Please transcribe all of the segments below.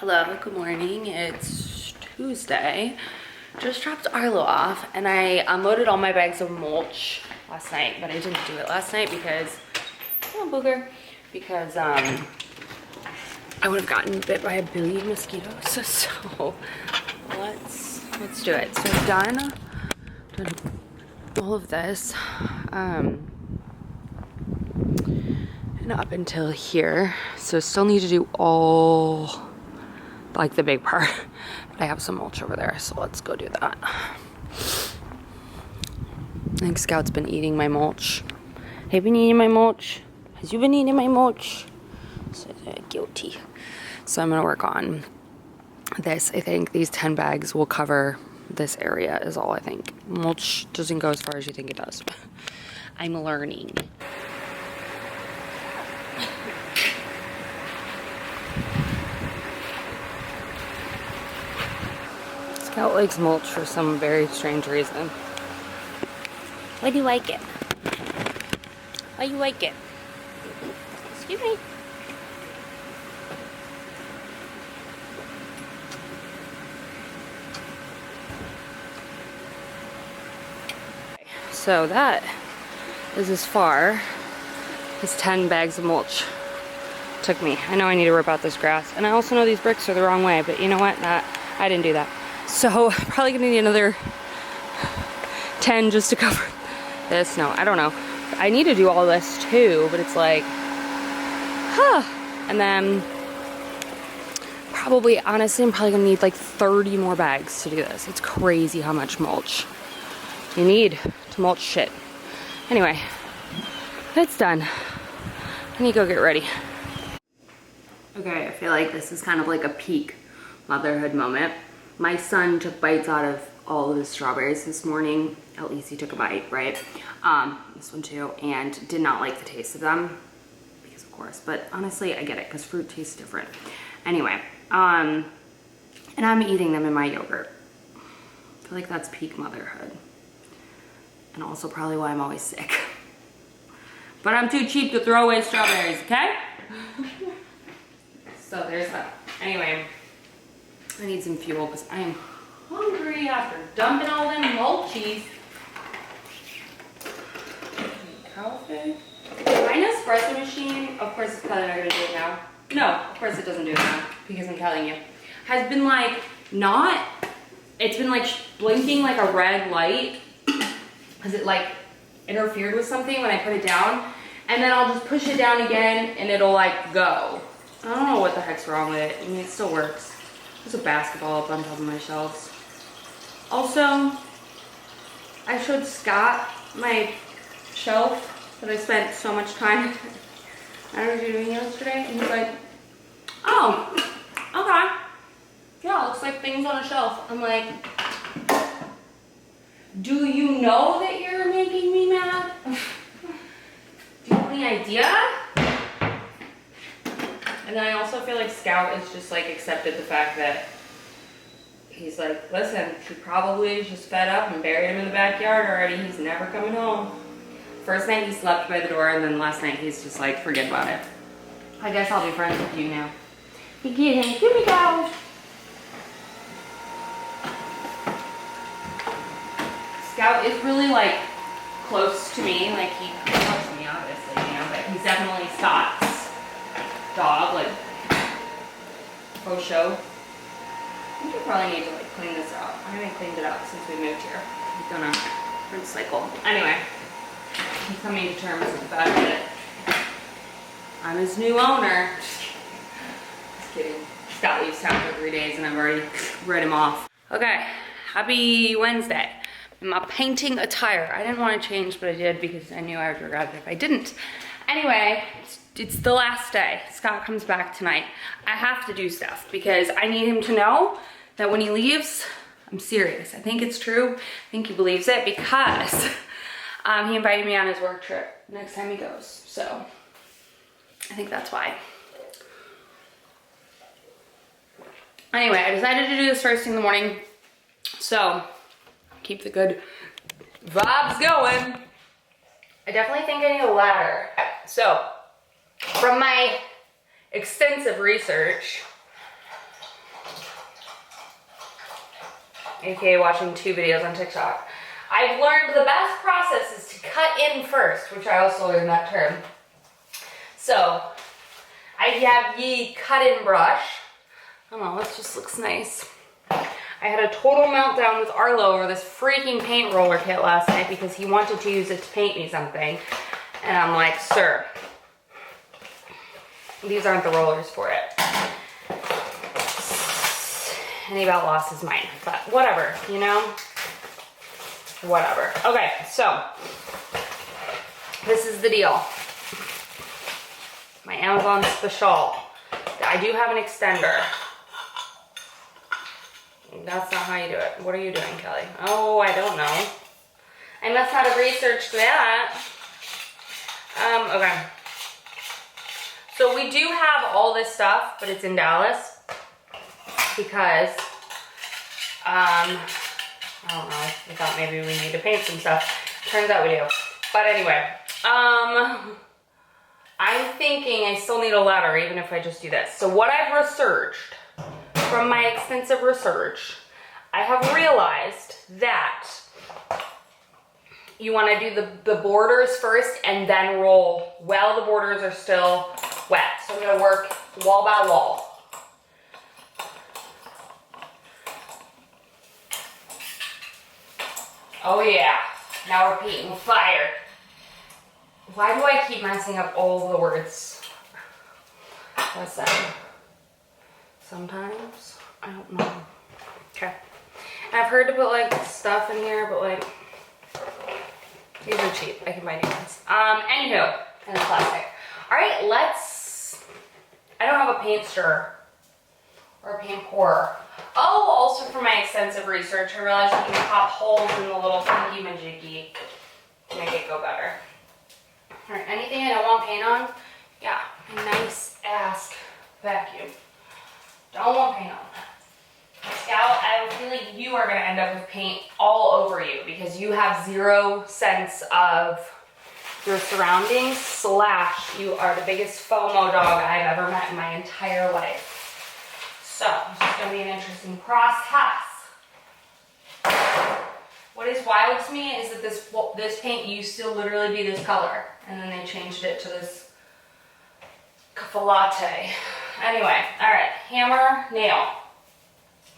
Hello, good morning. It's Tuesday. Just dropped ARLO off and I unloaded all my bags of mulch last night, but I didn't do it last night because, oh booger, because I would have gotten bit by a billion mosquitoes. So let's do it. So I've done all of this and up until here. So still need to do all like the big part, but I have some mulch over there, so let's go do that. I think Scout's been eating my mulch. Have you been eating my mulch? Has you been eating my mulch? So, guilty. So I'm gonna work on this. I think these 10 bags will cover this area is all I think. Mulch doesn't go as far as you think it does. I'm learning. Scout likes mulch for some very strange reason. Why do you like it? Why do you like it? Excuse me. So that is as far as 10 bags of mulch took me. I know I need to rip out this grass, and I also know these bricks are the wrong way, but you know what? I didn't do that. So probably gonna need another 10 just to cover this. No, I don't know. I need to do all this too, but it's like, and then probably, honestly, I'm probably gonna need like 30 more bags to do this. It's crazy how much mulch you need to mulch shit. Anyway, it's done. I need to go get ready. Okay, I feel like this is kind of like a peak motherhood moment. My son took bites out of all of the strawberries this morning. At least he took a bite, right? This one too, and did not like the taste of them, because of course, but honestly, I get it, because fruit tastes different. Anyway, and I'm eating them in my yogurt. I feel like that's peak motherhood. And also probably why I'm always sick. But I'm too cheap to throw away strawberries, okay? So there's that. Anyway. I need some fuel because I am hungry after dumping all them mulchies. Cow food. My Nespresso machine, of course it's probably not gonna do it now. No, of course it doesn't do it now because I'm telling you. Has been like it's been like blinking like a red light because it like interfered with something when I put it down. And then I'll just push it down again and it'll like go. I don't know what the heck's wrong with it. I mean, it still works. There's a basketball up on top of my shelves. Also, I showed Scott my shelf that I spent so much time, I don't know what you're doing yesterday, and he's like, oh, okay. Yeah, it looks like things on a shelf. I'm like, do you know that you're making me mad? Do you have any idea? And then I also feel like Scout has just like accepted the fact that he's like, listen, she probably just fed up and buried him in the backyard already. He's never coming home. First night he slept by the door, and then last night he's just like, forget about it. I guess I'll be friends with you now. You get him, give me go. Scout is really like close to me. Like he loves me obviously, you know, but he's definitely Scott's dog, like faux show. I think I probably need to like clean this out. I haven't cleaned it out since we moved here. We've done a rinse cycle. Anyway, I'm coming to terms with the fact that I'm his new owner. Just kidding. Scott leaves town for 3 days and I've already read him off. Okay, happy Wednesday. In my painting attire. I didn't want to change, but I did because I knew I would regret it if I didn't. Anyway, it's the last day. Scott comes back tonight. I have to do stuff because I need him to know that when he leaves, I'm serious. I think it's true. I think he believes it because he invited me on his work trip next time he goes. So I think that's why. Anyway, I decided to do this first thing in the morning. So keep the good vibes going. I definitely think I need a ladder. So from my extensive research, aka watching 2 videos on TikTok. I've learned the best process is to cut in first, which I also learned that term. So, I have the cut-in brush. I don't know, this just looks nice. I had a total meltdown with Arlo over this freaking paint roller kit last night because he wanted to use it to paint me something. And I'm like, sir, these aren't the rollers for it. Any about loss is mine, but whatever, you know? Whatever. Okay, so this is the deal. My Amazon special. I do have an extender. That's not how you do it. What are you doing, Kelly? Oh, I don't know. I must not have researched that. Okay. So we do have all this stuff, but it's in Dallas because, I don't know, I thought maybe we need to paint some stuff. Turns out we do. But anyway, I'm thinking I still need a ladder even if I just do this. So what I've researched, from my extensive research, I have realized that you want to do the borders first and then roll while the borders are still wet. So I'm going to work wall by wall. Oh yeah, now we're painting fire. Why do I keep messing up all the words? Listen, sometimes, I don't know. Okay, I've heard to put like stuff in here, but like, these are cheap, I can buy new ones. Anywho, and it's plastic. All right, I don't have a paint stirrer or a paint pourer. Oh, also for my extensive research, I realized you can pop holes in the little thingy-majiggy to make it go better. All right, anything I don't want paint on, yeah, a nice ass vacuum. Don't want paint on. Scout, I have a feeling you are gonna end up with paint all over you because you have 0 sense of your surroundings, / you are the biggest FOMO dog I've ever met in my entire life. So, it's just gonna be an interesting process. What is wild to me is that this paint used to literally be this color, and then they changed it to this latte. Anyway, all right, hammer, nail,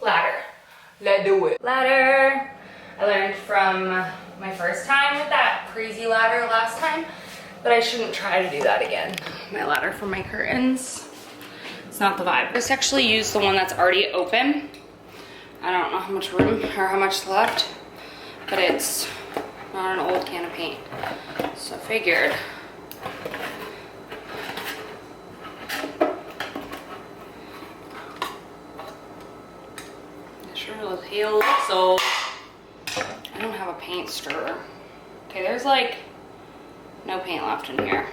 ladder. Let's do it. Ladder. I learned from my first time with that crazy ladder last time that I shouldn't try to do that again. My ladder for my curtains. It's not the vibe. Just actually use the one that's already open. I don't know how much room or how much left, but it's not an old can of paint. So I figured. It sure looks heel. So I don't have a paint stirrer. Okay, there's like no paint left in here.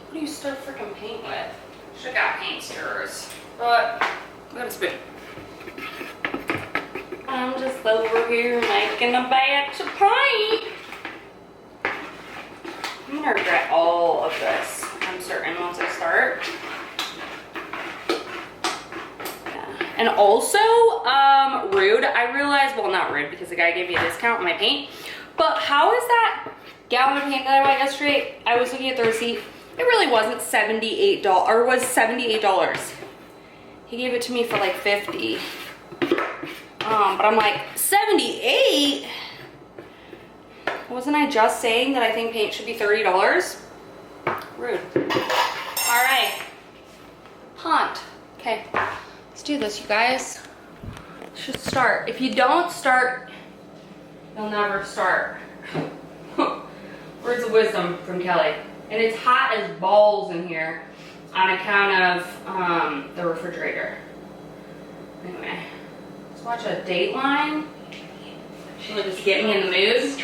What do you stir freaking paint with? Should've got paint stirrers, but I got a spoon. I'm just over here making a batch of paint. I'm gonna regret all of this, I'm certain, once I start. Yeah. And also, rude, I realized, well, not rude because the guy gave me a discount on my paint, but how is that gallon of paint that I bought yesterday? I was looking at the receipt. It really wasn't $78, or was $78. He gave it to me for like 50. But I'm like, 78? Wasn't I just saying that I think paint should be $30? Rude. All right. Haunt. Okay, let's do this, you guys. Let's just start. If you don't start, you'll never start. Words of wisdom from Kelly. And it's hot as balls in here on account of the refrigerator. Anyway, let's watch a Dateline. She'll just get me in the mood.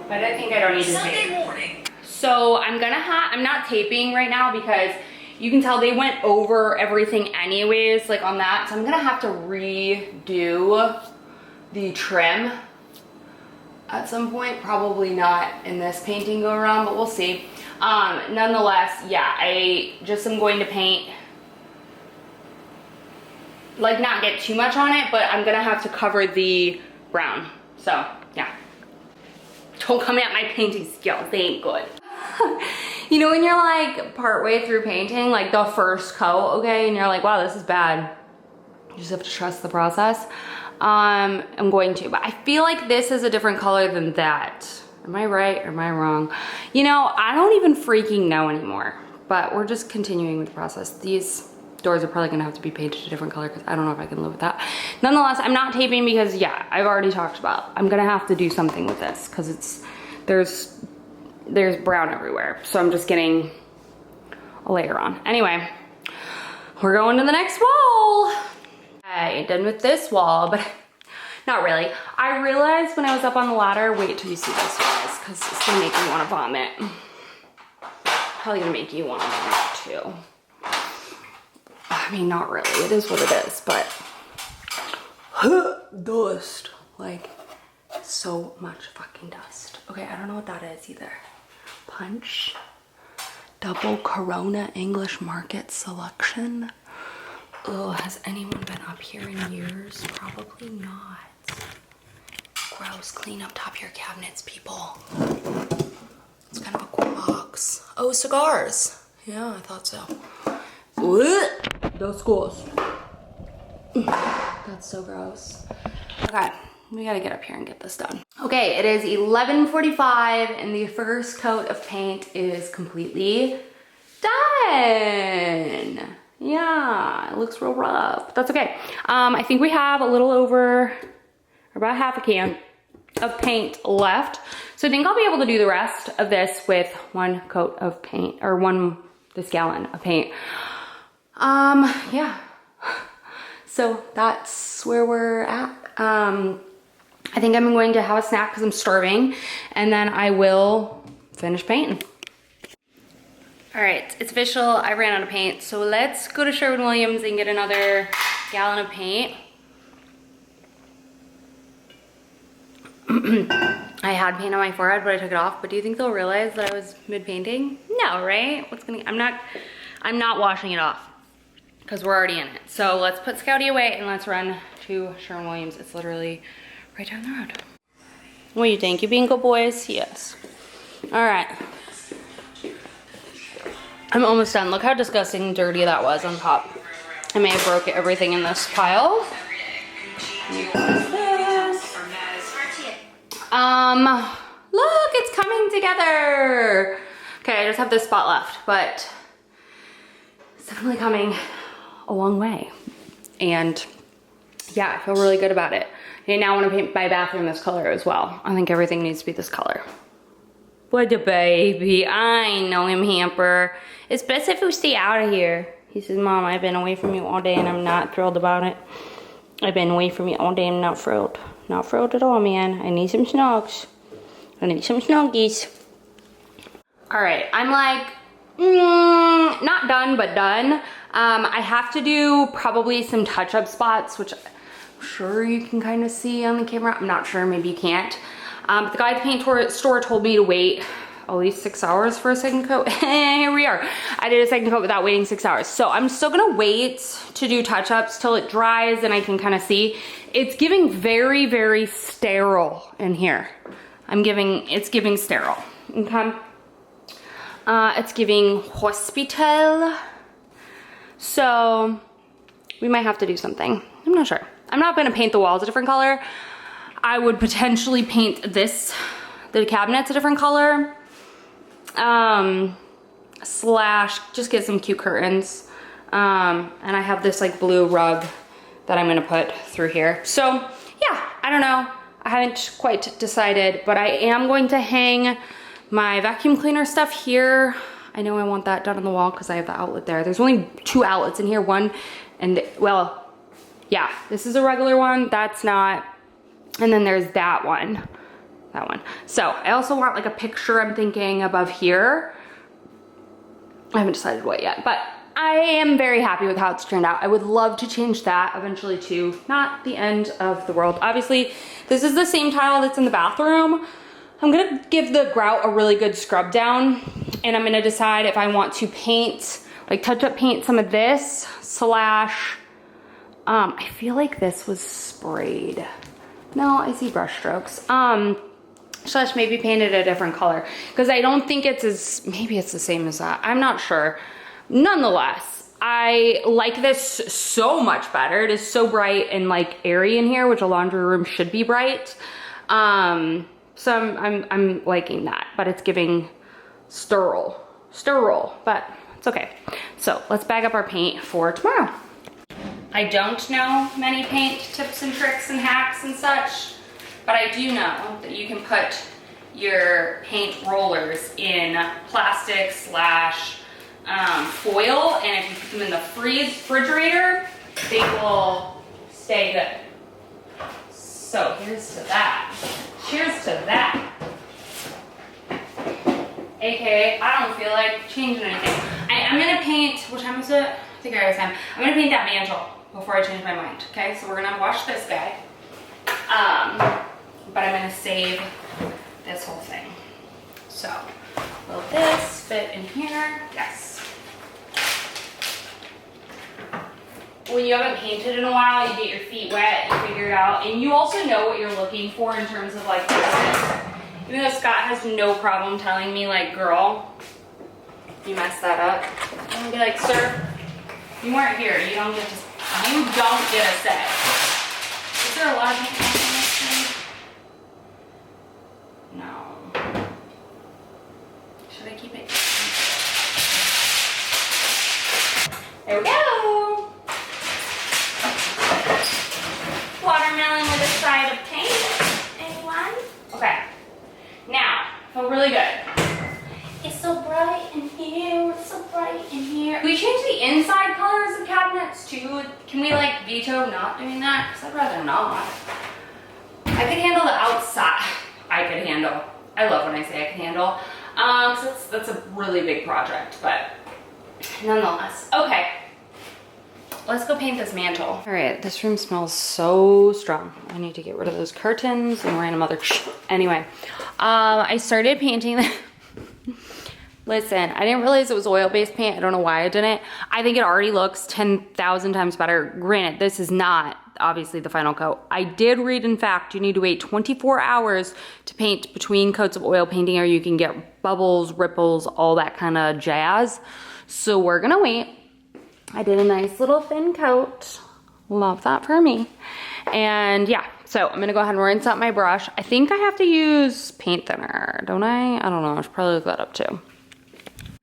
But I think I don't need to tape. Morning. So I'm not taping right now because you can tell they went over everything anyways, like on that. So I'm gonna have to redo the trim at some point. Probably not in this painting go around, but we'll see. Nonetheless, yeah, I just am going to paint, like not get too much on it, but I'm gonna have to cover the brown. So yeah, don't come at my painting skills, they ain't good. You know when you're like partway through painting, like the first coat, okay, and you're like, wow, this is bad. You just have to trust the process. I'm going to, but I feel like this is a different color than that. Am I right or am I wrong? You know, I don't even freaking know anymore, but we're just continuing with the process. These doors are probably gonna have to be painted a different color because I don't know if I can live with that. Nonetheless, I'm not taping because yeah, I've already talked about, I'm gonna have to do something with this because there's brown everywhere. So I'm just getting a layer on. Anyway, we're going to the next wall. Okay, done with this wall, but not really. I realized when I was up on the ladder, wait till you see this, guys, because it's gonna make me want to vomit. Probably gonna make you want to vomit too. I mean, not really, it is what it is, but dust, like so much fucking dust. Okay, I don't know what that is either. Punch, double Corona English Market Selection. Oh, has anyone been up here in years? Probably not. Gross, clean up top of your cabinets, people. It's kind of a cool box. Oh, cigars. Yeah, I thought so. Those schools. That's so gross. Okay, we gotta get up here and get this done. Okay, it is 11:45 and the first coat of paint is completely done. Yeah, it looks real rough, but that's okay. I think we have a little over, about half a can of paint left. So I think I'll be able to do the rest of this with one coat of paint, or this gallon of paint. Yeah. So that's where we're at. I think I'm going to have a snack because I'm starving, and then I will finish painting. All right, it's official, I ran out of paint, so let's go to Sherwin-Williams and get another gallon of paint. I had paint on my forehead, but I took it off, but do you think they'll realize that I was mid-painting? No, right? I'm not washing it off, because we're already in it. So let's put Scouty away and let's run to Sherwin-Williams. It's literally right down the road. What do you think? You being good boys? Yes. All right. I'm almost done. Look how disgusting and dirty that was on top. I may have broke everything in this pile. Look, it's coming together. Okay, I just have this spot left, but it's definitely coming a long way. And yeah, I feel really good about it. I now want to paint my bathroom this color as well. I think everything needs to be this color. What a baby. I know him, Hamper. It's best if we stay out of here. He says, Mom, I've been away from you all day and I'm not thrilled about it. I've been away from you all day and I'm not thrilled. Not thrilled at all, man. I need some snugs. I need some snuggies. All right, I'm like, not done, but done. I have to do probably some touch-up spots, which I'm sure you can kind of see on the camera. I'm not sure, maybe you can't. But the guy at the paint store told me to wait at least 6 hours for a second coat. Here we are. I did a second coat without waiting 6 hours. So I'm still gonna wait to do touch-ups till it dries and I can kind of see. It's giving very, very sterile in here. It's giving sterile, okay? It's giving hospital. So we might have to do something. I'm not sure. I'm not gonna paint the walls a different color. I would potentially paint the cabinets a different color. Slash just get some cute curtains. And I have this like blue rug that I'm gonna put through here. So yeah, I don't know. I haven't quite decided, but I am going to hang my vacuum cleaner stuff here. I know I want that done on the wall because I have the outlet there. There's only 2 outlets in here. One, and well, yeah, this is a regular one. That's not. And then there's that one. So I also want like a picture, I'm thinking, above here. I haven't decided what yet, but I am very happy with how it's turned out. I would love to change that eventually too. Not the end of the world. Obviously, this is the same tile that's in the bathroom. I'm gonna give the grout a really good scrub down, and I'm gonna decide if I want to paint, like touch up paint some of this, slash, I feel like this was sprayed. No, I see brush strokes. Slash maybe paint it a different color, because I don't think it's as, maybe it's the same as that. I'm not sure. Nonetheless, I like this so much better. It is so bright and like airy in here, which a laundry room should be bright. So I'm liking that, but it's giving sterile, but it's okay. So let's bag up our paint for tomorrow. I don't know many paint tips and tricks and hacks and such, but I do know that you can put your paint rollers in plastic slash foil, and if you put them in the refrigerator, they will stay good. So here's to that. Cheers to that. AKA, I don't feel like changing anything. I'm gonna paint, what time is it? I think I already said. I'm gonna paint that mantle before I change my mind, okay? So we're gonna wash this guy. But I'm gonna save this whole thing. So, will this fit in here? Yes. When you haven't painted in a while, you get your feet wet, you figure it out, and you also know what you're looking for in terms of like distance. Even though Scott has no problem telling me like, girl, you messed that up. I'm gonna be like, sir, you weren't here. You don't get a say. Is there a lot of paint on this thing? No. Should I keep it? There we go. Watermelon with a side of paint. Anyone? Okay. Now, I feel really good. It's so bright in here. It's so bright in here. We change the inside colors of cabinets too. Can we like veto not doing that? Because I'd rather not. I could handle the outside. I could handle. I love when I say I can handle. So that's a really big project, but nonetheless. Okay. Let's go paint this mantle. All right, this room smells so strong. I need to get rid of those curtains and random other anyway, I started painting that. Listen, I didn't realize it was oil-based paint. I don't know why I didn't. I think it already looks 10,000 times better. Granted, this is not obviously the final coat. I did read, in fact, you need to wait 24 hours to paint between coats of oil painting, or you can get bubbles, ripples, all that kind of jazz. So we're gonna wait. I did a nice little thin coat. Love that for me. And yeah, so I'm gonna go ahead and rinse out my brush. I think I have to use paint thinner, don't I? I don't know, I should probably look that up too. All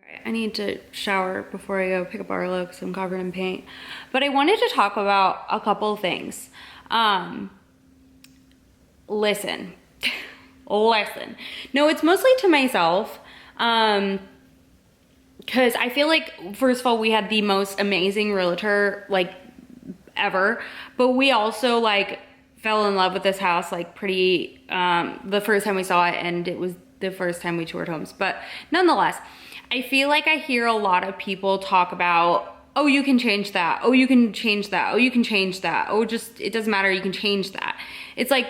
right, I need to shower before I go pick up ARLO because I'm covered in paint. But I wanted to talk about a couple of things. Listen. No, it's mostly to myself. Because I feel like, first of all, we had the most amazing realtor, like, ever. But we also, like, fell in love with this house, like, pretty, the first time we saw it, and it was the first time we toured homes. But nonetheless, I feel like I hear a lot of people talk about, oh, you can change that. Oh, you can change that. Oh, you can change that. Oh, just, it doesn't matter. You can change that. It's like,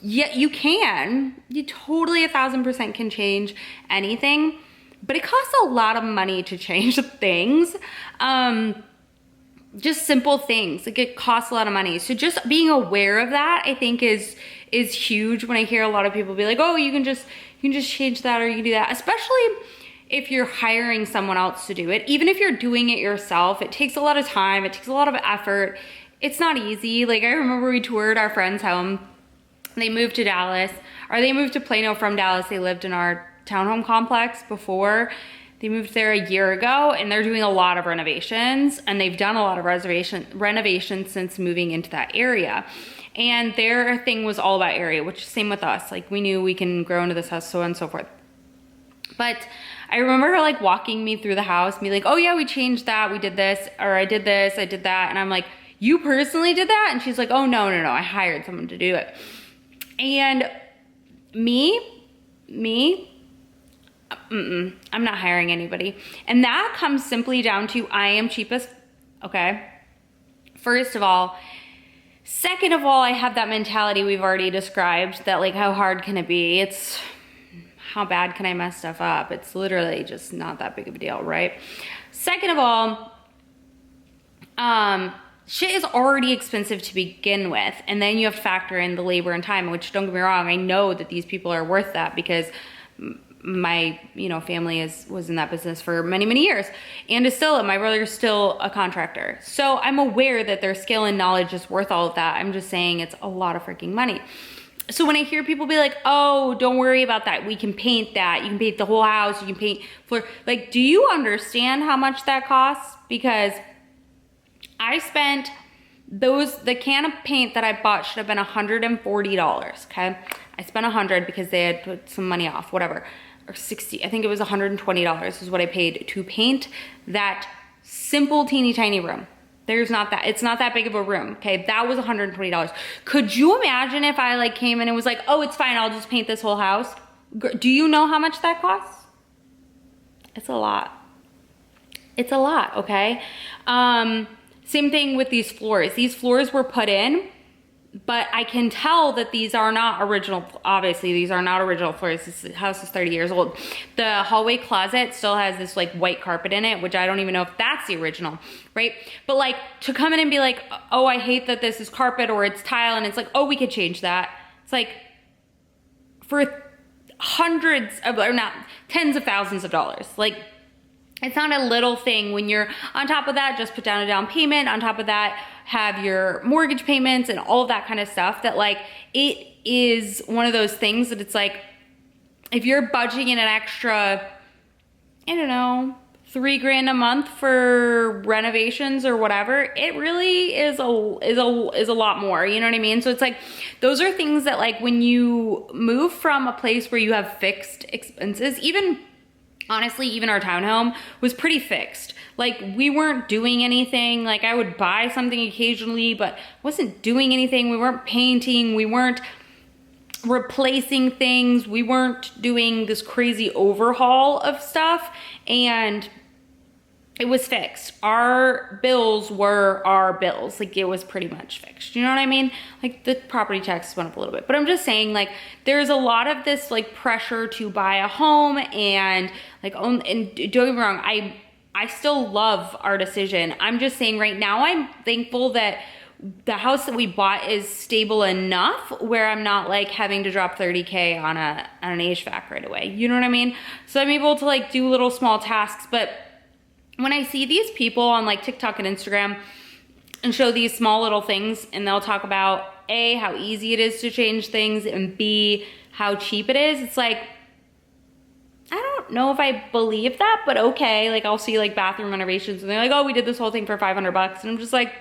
yeah, you can. You totally 1,000% can change anything. But it costs a lot of money to change things. Just simple things, like it costs a lot of money. So just being aware of that, I think is huge. When I hear a lot of people be like, oh, you can just change that, or you can do that. Especially if you're hiring someone else to do it. Even if you're doing it yourself, it takes a lot of time. It takes a lot of effort. It's not easy. Like I remember we toured our friend's home. They moved to Dallas, or they moved to Plano from Dallas. They lived in our townhome complex before. They moved there a year ago, and they're doing a lot of renovations, and they've done a lot of renovations since moving into that area. And their thing was all about area, which is same with us. Like we knew we can grow into this house, so on and so forth. But I remember her like walking me through the house, me like, oh yeah, we changed that, we did this, or I did this, I did that. And I'm like, you personally did that? And she's like, oh no, I hired someone to do it. And me, I'm not hiring anybody. And that comes simply down to I am cheapest, okay? First of all. Second of all, I have that mentality we've already described, that like how hard can it be? It's how bad can I mess stuff up? It's literally just not that big of a deal, right? Second of all, shit is already expensive to begin with, and then you have to factor in the labor and time, which, don't get me wrong, I know that these people are worth that because my, you know, family was in that business for many, many years, and is still, my brother's still a contractor. So I'm aware that their skill and knowledge is worth all of that. I'm just saying it's a lot of freaking money. So when I hear people be like, oh, don't worry about that, we can paint that, you can paint the whole house, you can paint floor, like, do you understand how much that costs? Because I spent the can of paint that I bought should have been $140, okay? I spent $100 because they had put some money off, whatever, or $60, I think it was $120 is what I paid to paint that simple teeny tiny room. It's not that big of a room, okay? That was $120. Could you imagine if I like came in and was like, oh, it's fine, I'll just paint this whole house? Do you know how much that costs? It's a lot. It's a lot, okay? Same thing with these floors. These floors were put in, but I can tell that these are not original. Obviously, these are not original floors. This house is 30 years old. The hallway closet still has this like white carpet in it, which I don't even know if that's the original, right? But like to come in and be like, oh, I hate that this is carpet or it's tile, and it's like, oh, we could change that. It's like for hundreds of, or not, tens of thousands of dollars. Like, it's not a little thing when you're on top of that, just put down a down payment. On top of that, have your mortgage payments and all of that kind of stuff, that like, it is one of those things that it's like, if you're budgeting in an extra, I don't know, $3,000 a month for renovations or whatever, it really is a lot more, you know what I mean? So it's like, those are things that like when you move from a place where you have fixed expenses, honestly, even our townhome was pretty fixed. Like, we weren't doing anything. Like, I would buy something occasionally, but wasn't doing anything. We weren't painting. We weren't replacing things. We weren't doing this crazy overhaul of stuff. And it was fixed. Our bills were our bills. Like, it was pretty much fixed. You know what I mean? Like, the property taxes went up a little bit. But I'm just saying, like, there's a lot of this, like, pressure to buy a home and, like, and don't get me wrong, I still love our decision. I'm just saying right now I'm thankful that the house that we bought is stable enough where I'm not, like, having to drop $30K on an HVAC right away. You know what I mean? So I'm able to, like, do little small tasks, but when I see these people on like TikTok and Instagram and show these small little things, and they'll talk about A, how easy it is to change things, and B, how cheap it is, it's like, I don't know if I believe that, but okay. Like, I'll see like bathroom renovations and they're like, oh, we did this whole thing for $500. And I'm just like,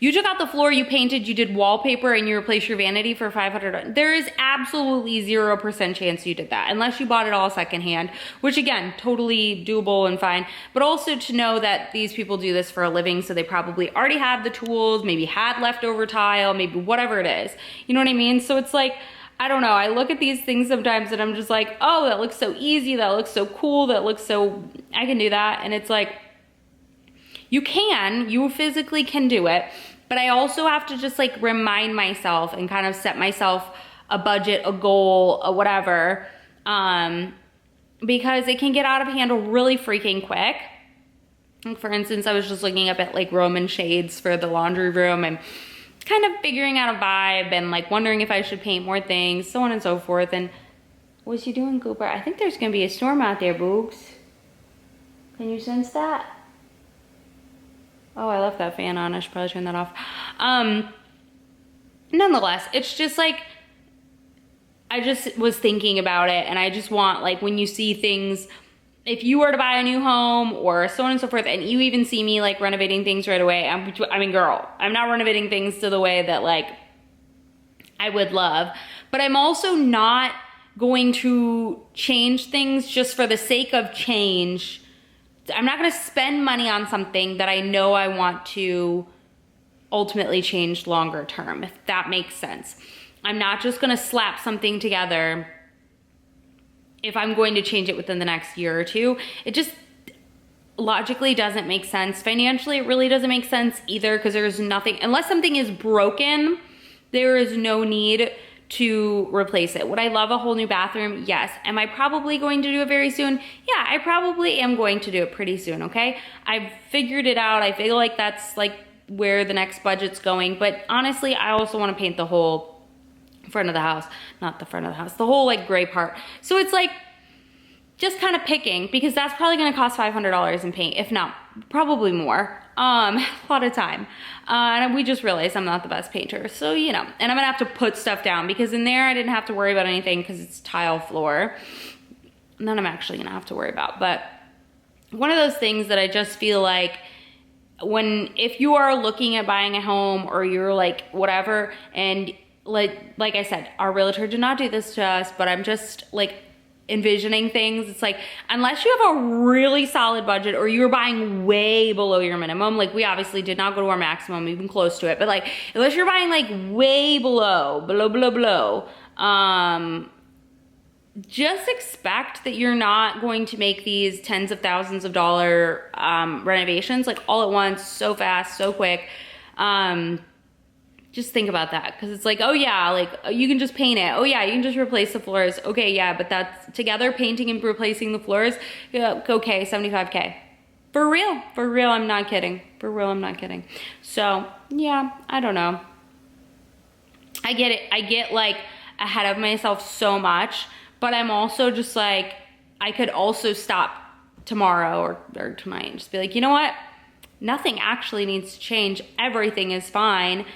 you took out the floor, you painted, you did wallpaper, and you replaced your vanity for $500. There is absolutely 0% chance you did that, unless you bought it all secondhand, which again, totally doable and fine. But also to know that these people do this for a living, so they probably already have the tools, maybe had leftover tile, maybe whatever it is. You know what I mean? So it's like, I don't know, I look at these things sometimes and I'm just like, oh, that looks so easy, that looks so cool, that looks so, I can do that. And it's like, you physically can do it. But I also have to just like remind myself and kind of set myself a budget, a goal, a whatever, because it can get out of hand really freaking quick. Like, for instance, I was just looking up at like Roman shades for the laundry room and kind of figuring out a vibe and like wondering if I should paint more things, so on and so forth. And what's you doing, Cooper? I think there's gonna be a storm out there, Boogs. Can you sense that? Oh, I left that fan on. I should probably turn that off. Nonetheless, it's just like, I just was thinking about it, and I just want, like, when you see things, if you were to buy a new home or so on and so forth, and you even see me like renovating things right away, I mean, girl, I'm not renovating things to the way that like I would love, but I'm also not going to change things just for the sake of change. I'm not gonna spend money on something that I know I want to ultimately change longer term, if that makes sense. I'm not just gonna slap something together if I'm going to change it within the next year or two. It just logically doesn't make sense. Financially, it really doesn't make sense either, because there's nothing, unless something is broken, there is no need to replace it. Would I love a whole new bathroom? Yes. Am I probably going to do it very soon? Yeah, I probably am going to do it pretty soon, okay? I've figured it out. I feel like that's like where the next budget's going. But honestly, I also want to paint the whole front of the house. Not the front of the house, the whole like gray part. So it's like just kind of picking, because that's probably going to cost $500 in paint, if not probably more. A lot of time. And we just realized I'm not the best painter. So, you know, and I'm gonna have to put stuff down, because in there I didn't have to worry about anything because it's tile floor. And then I'm actually gonna have to worry about. But one of those things that I just feel like if you are looking at buying a home, or you're like whatever, and like I said, our realtor did not do this to us, but I'm just like envisioning things. It's like, unless you have a really solid budget, or you're buying way below your minimum, like we obviously did not go to our maximum, even close to it, but like, unless you're buying like way below, just expect that you're not going to make these tens of thousands of dollar renovations like all at once, so fast, so quick. Just think about that, because it's like, oh yeah, like you can just paint it. Oh yeah, you can just replace the floors. Okay, yeah, but that's together, painting and replacing the floors. Yeah, okay, $75K. For real, I'm not kidding. For real, I'm not kidding. So yeah, I don't know. I get it. I get like ahead of myself so much, but I'm also just like, I could also stop tomorrow or tonight and just be like, you know what? Nothing actually needs to change. Everything is fine.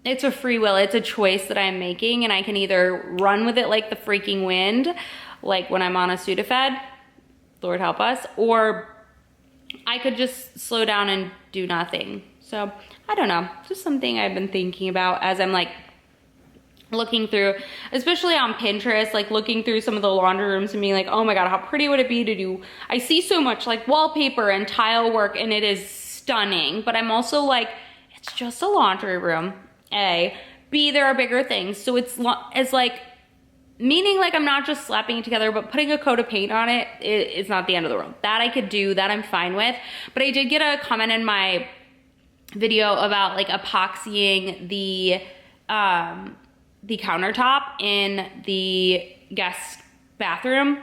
It's a free will, it's a choice that I'm making, and I can either run with it like the freaking wind, like when I'm on a Sudafed, Lord help us, or I could just slow down and do nothing. So I don't know, just something I've been thinking about as I'm like looking through, especially on Pinterest, like looking through some of the laundry rooms and being like, oh my God, how pretty would it be to do, I see so much like wallpaper and tile work, and it is stunning, but I'm also like, it's just a laundry room, A. B, there are bigger things. So it's like, meaning like I'm not just slapping it together, but putting a coat of paint on it, it's not the end of the world. That I could do, that I'm fine with. But I did get a comment in my video about like epoxying the countertop in the guest bathroom.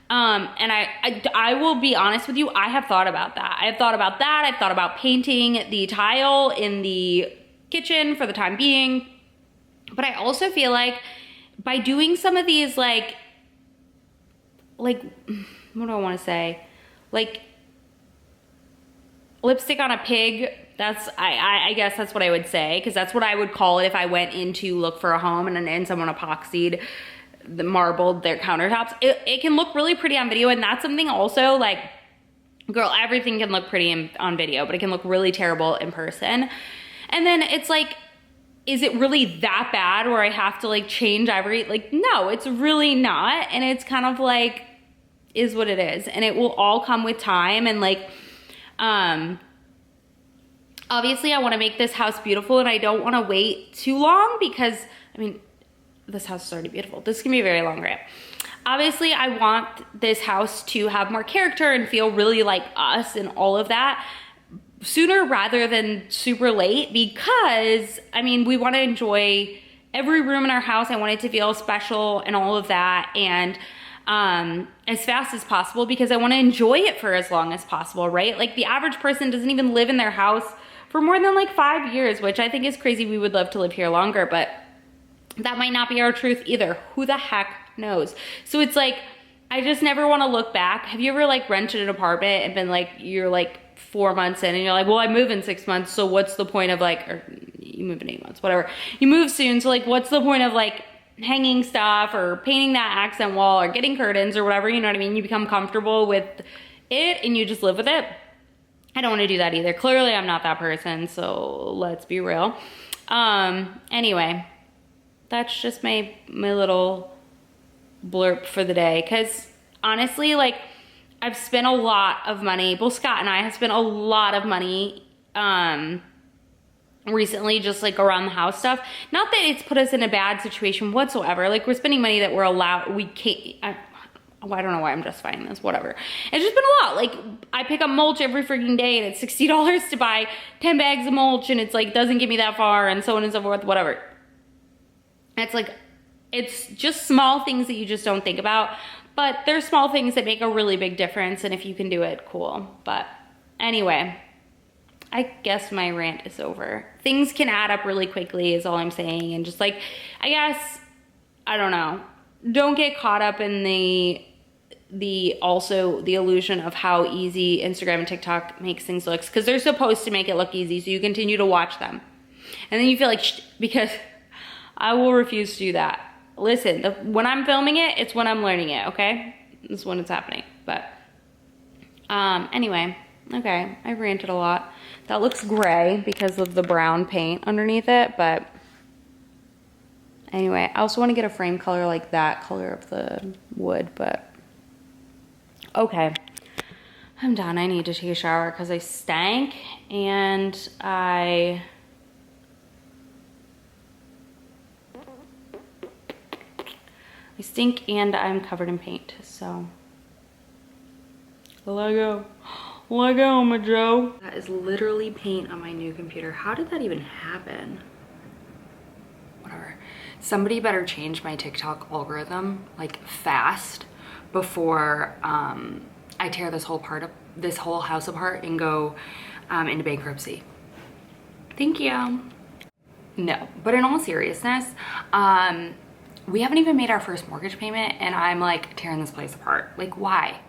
And I will be honest with you, I have thought about that. I've thought about painting the tile in the kitchen for the time being. But I also feel like by doing some of these like, what do I want to say? Like lipstick on a pig. I guess that's what I would say, because that's what I would call it if I went in to look for a home and someone epoxied marbled their countertops. It can look really pretty on video, and that's something also like, girl, everything can look pretty on video, but it can look really terrible in person. And then it's like, is it really that bad where I have to like change like, no, it's really not. And it's kind of like, is what it is, and it will all come with time. And like, obviously I want to make this house beautiful, and I don't want to wait too long, because I mean, this house is already beautiful. This can be a very long rant. Obviously, I want this house to have more character and feel really like us and all of that sooner rather than super late, because, I mean, we want to enjoy every room in our house. I want it to feel special and all of that, and as fast as possible, because I want to enjoy it for as long as possible, right? Like the average person doesn't even live in their house for more than like 5 years, which I think is crazy. We would love to live here longer, but that might not be our truth either. Who the heck knows? So it's like, I just never want to look back. Have you ever like rented an apartment and been like, you're like 4 months in and you're like, well, I move in 6 months, so what's the point of like, or you move in 8 months, whatever. You move soon, so like, what's the point of like hanging stuff or painting that accent wall or getting curtains or whatever, you know what I mean? You become comfortable with it and you just live with it. I don't want to do that either. Clearly I'm not that person, so let's be real. Anyway, that's just my little blurb for the day, because honestly, like, I've spent a lot of money, both Scott and I have spent a lot of money recently, just like around the house stuff. Not that it's put us in a bad situation whatsoever. Like, we're spending money that we're allowed, we can't, I don't know why I'm justifying this, whatever. It's just been a lot. Like, I pick up mulch every freaking day, and it's $60 to buy 10 bags of mulch, and it's like, doesn't get me that far, and so on and so forth, whatever. It's like, it's just small things that you just don't think about, but there's small things that make a really big difference, and if you can do it, cool. But anyway, I guess my rant is over. Things can add up really quickly is all I'm saying, and just like, I guess, I don't know. Don't get caught up in the illusion of how easy Instagram and TikTok makes things look, because they're supposed to make it look easy, so you continue to watch them. And then you feel like, because I will refuse to do that. Listen, when I'm filming it, it's when I'm learning it, okay? It's when it's happening. But anyway, okay, I ranted a lot. That looks gray because of the brown paint underneath it, but anyway, I also want to get a frame color like that color of the wood, but okay. I'm done. I need to take a shower because I stank, and I stink, and I'm covered in paint, so let go. Let go, my Joe. That is literally paint on my new computer. How did that even happen? Whatever. Somebody better change my TikTok algorithm like fast before I tear this whole house apart and go into bankruptcy. Thank you. No, but in all seriousness, we haven't even made our first mortgage payment, and I'm like tearing this place apart. Like, why?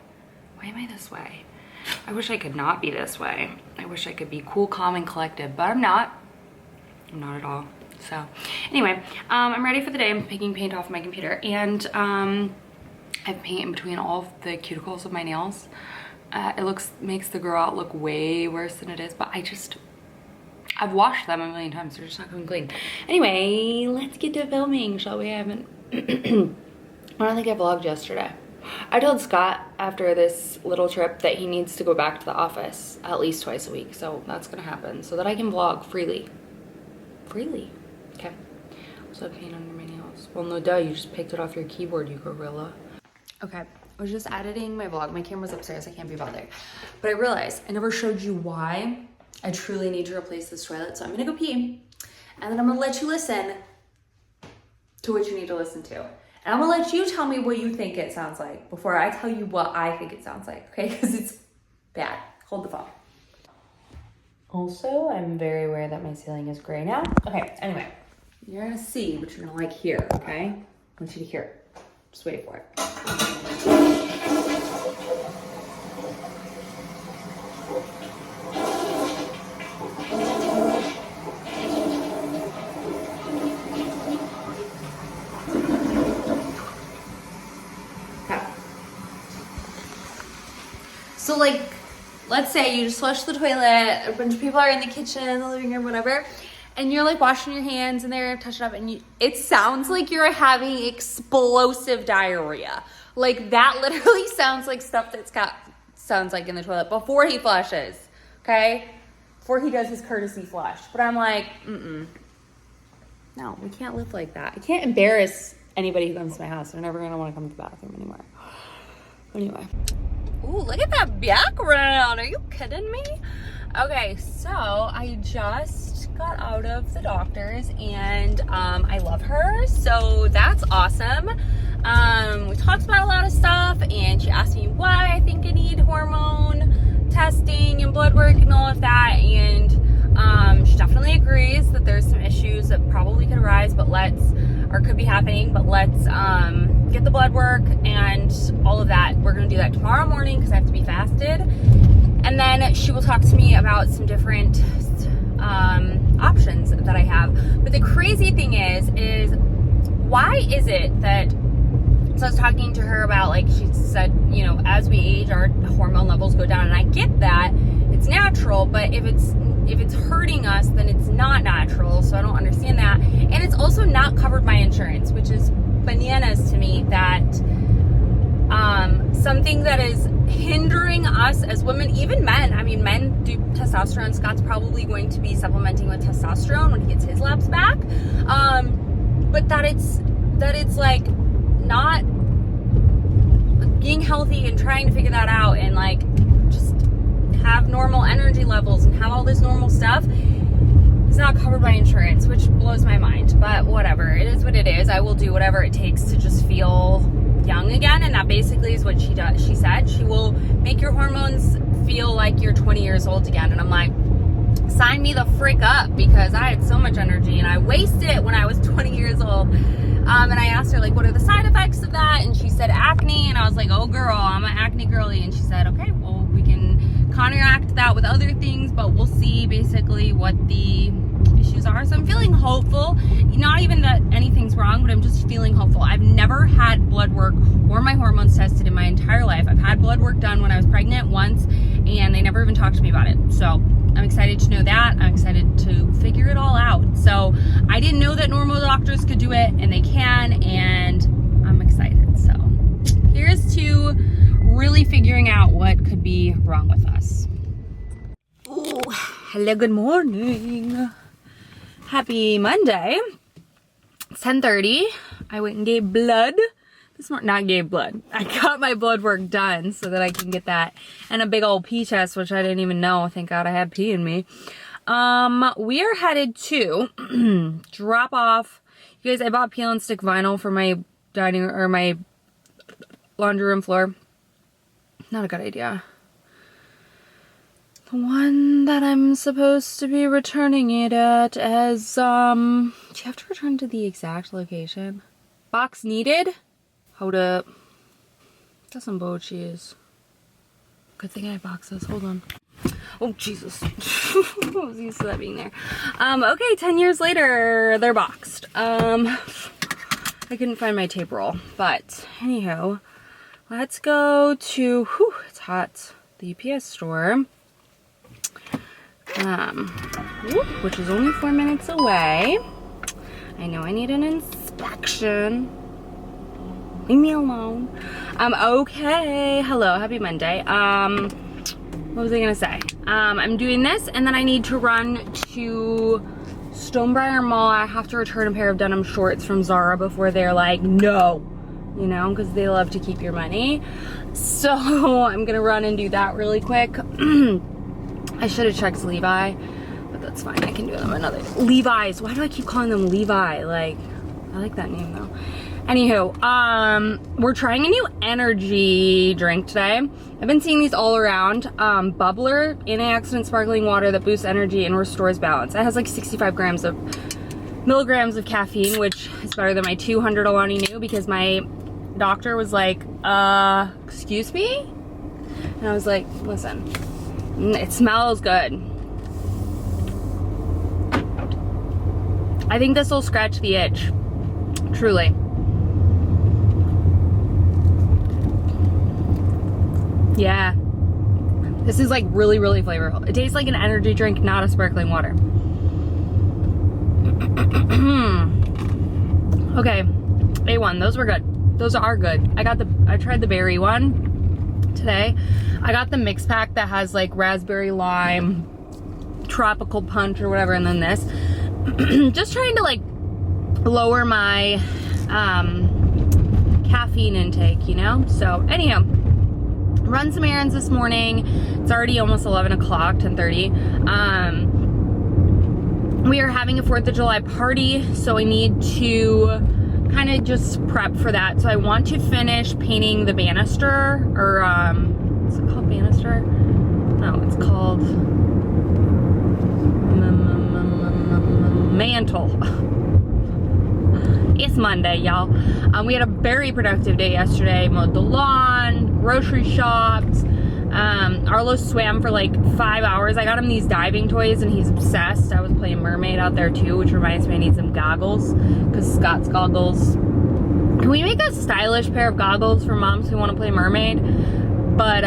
Why am I this way? I wish I could not be this way. I wish I could be cool, calm, and collected, but I'm not. I'm not at all. So anyway, I'm ready for the day. I'm picking paint off my computer, and I have paint in between all of the cuticles of my nails. It makes the girl out look way worse than it is, but I've washed them a million times. They're just not coming clean. Anyway, let's get to filming, shall we? I don't think I vlogged yesterday. I told Scott after this little trip that he needs to go back to the office at least twice a week, so that's gonna happen so that I can vlog freely. Okay. Also paint under my nails. Well, no duh, you just picked it off your keyboard, you gorilla. Okay, I was just editing my vlog. My camera's upstairs, I can't be bothered. But I realized I never showed you why I truly need to replace this toilet, so I'm gonna go pee, and then I'm gonna let you listen to what you need to listen to. And I'm gonna let you tell me what you think it sounds like before I tell you what I think it sounds like, okay? Because it's bad. Hold the phone. Also, I'm very aware that my ceiling is gray now. Okay, anyway, you're gonna see what you're gonna like here, okay? I want you to hear it. Just wait for it. So like, let's say you just flush the toilet, a bunch of people are in the kitchen, the living room, whatever, and you're like washing your hands and they're touching up, and it sounds like you're having explosive diarrhea. Like, that literally sounds like stuff that Scott sounds like in the toilet before he flushes, okay? Before he does his courtesy flush. But I'm like, no, we can't live like that. I can't embarrass anybody who comes to my house. They're never gonna wanna come to the bathroom anymore. Anyway. Ooh, look at that background. Are you kidding me? Okay, so I just got out of the doctor's, and I love her, so that's awesome. We talked about a lot of stuff, and she asked me why I think I need hormone testing and blood work and all of that, and she definitely agrees that there's some issues that probably could arise, or could be happening, but let's get the blood work and all of that. We're gonna do that tomorrow morning because I have to be fasted. And then she will talk to me about some different options that I have. But the crazy thing is why is it that, so I was talking to her about, like, she said, you know, as we age, our hormone levels go down, and I get that, it's natural, but if it's hurting us, then it's not natural, so I don't understand that. And it's also not covered by insurance, which is bananas to me that something that is hindering us as women, even men. I mean, men do testosterone. Scott's probably going to be supplementing with testosterone when he gets his labs back. But that it's like not being healthy and trying to figure that out and like just have normal energy levels and have all this normal stuff is not covered by insurance, which blows my mind. But whatever, it is what it is. I will do whatever it takes to just feel young again, and that basically is what she does. She said she will make your hormones feel like you're 20 years old again, and I'm like, sign me the frick up, because I had so much energy and I wasted it when I was 20 years old. And I asked her, like, what are the side effects of that? And she said acne, and I was like, oh girl, I'm an acne girly. And she said, okay, well, we can counteract that with other things, but we'll see basically what the issues are. So I'm feeling hopeful. Not even that anything's wrong, but I'm just feeling hopeful. I've never had blood work or my hormones tested in my entire life. I've had blood work done when I was pregnant once, and they never even talked to me about it. So I'm excited to know that. I'm excited to figure it all out. So I didn't know that normal doctors could do it, and they can, and I'm excited. So here's to really figuring out what could be wrong with us. Ooh, hello, good morning. Happy Monday. It's 10:30. I went and gave blood this morning. Not gave blood. I got my blood work done so that I can get that, and a big old pee test, which I didn't even know. Thank God I had pee in me. We are headed to drop off. You guys, I bought peel and stick vinyl for my dining or my laundry room floor. Not a good idea. The one that I'm supposed to be returning it at as, do you have to return to the exact location? Box needed? Hold up. Got some bow cheese. Good thing I have boxes. Hold on. Oh, Jesus. I was used to that being there. Okay, 10 years later, they're boxed. I couldn't find my tape roll, but anyhow, let's go to, whew, it's hot, the UPS store. Which is only 4 minutes away. I know I need an inspection. Leave me alone. Okay. Hello, happy Monday. What was I gonna say? I'm doing this, and then I need to run to Stonebriar Mall. I have to return a pair of denim shorts from Zara before they're like, no. You know, because they love to keep your money. So I'm gonna run and do that really quick. I should have checked Levi, but that's fine. I can do them another. Levi's. Why do I keep calling them Levi? Like, I like that name though. Anywho, we're trying a new energy drink today. I've been seeing these all around. Bubbler, antioxidant sparkling water that boosts energy and restores balance. It has like 65 milligrams of caffeine, which is better than my 200 Alani Nu, because my doctor was like, excuse me? And I was like, listen, it smells good. I think this will scratch the itch. Truly. Yeah. This is like really, really flavorful. It tastes like an energy drink, not a sparkling water. Okay. A1, those were good. Those are good. I tried the berry one today. I got the mix pack that has like raspberry lime, tropical punch or whatever, and then this. Just trying to like lower my caffeine intake, you know? So anyhow, run some errands this morning. It's already almost 11 o'clock, 10:30. We are having a 4th of July party, so I need to kind of just prep for that. So I want to finish painting the banister, or is it called banister? No, it's called mantle. It's Monday, y'all. We had a very productive day yesterday. Mowed the lawn, grocery shopped. Arlo swam for like 5 hours. I got him these diving toys and he's obsessed. I was playing mermaid out there too, which reminds me I need some goggles, because Scott's goggles. Can we make a stylish pair of goggles for moms who want to play mermaid? But